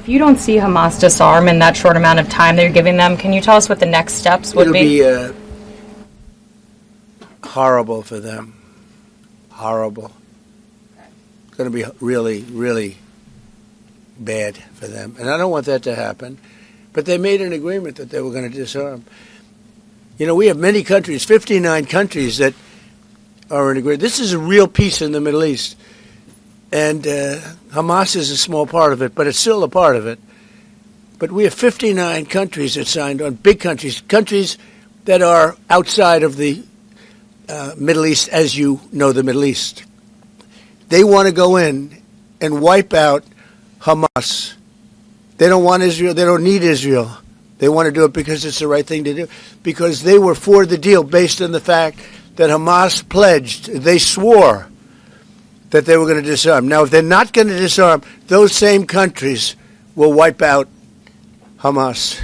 If you don't see Hamas disarm in that short amount of time they're giving them, can you tell us what the next steps would be? It'll be horrible for them. Horrible. It's going to be really, really bad for them. And I don't want that to happen. But they made an agreement that they were going to disarm. You know, we have many countries, 59 countries that are in agreement. This is a real peace in the Middle East. And Hamas is a small part of it, but it's still a part of it. But we have 59 countries that signed on, big countries, countries that are outside of the Middle East, as you know the Middle East. They want to go in and wipe out Hamas. They don't want Israel. They don't need Israel. They want to do it because it's the right thing to do, because they were for the deal based on the fact that Hamas pledged, they swore that they were going to disarm. Now, if they're not going to disarm, those same countries will wipe out Hamas.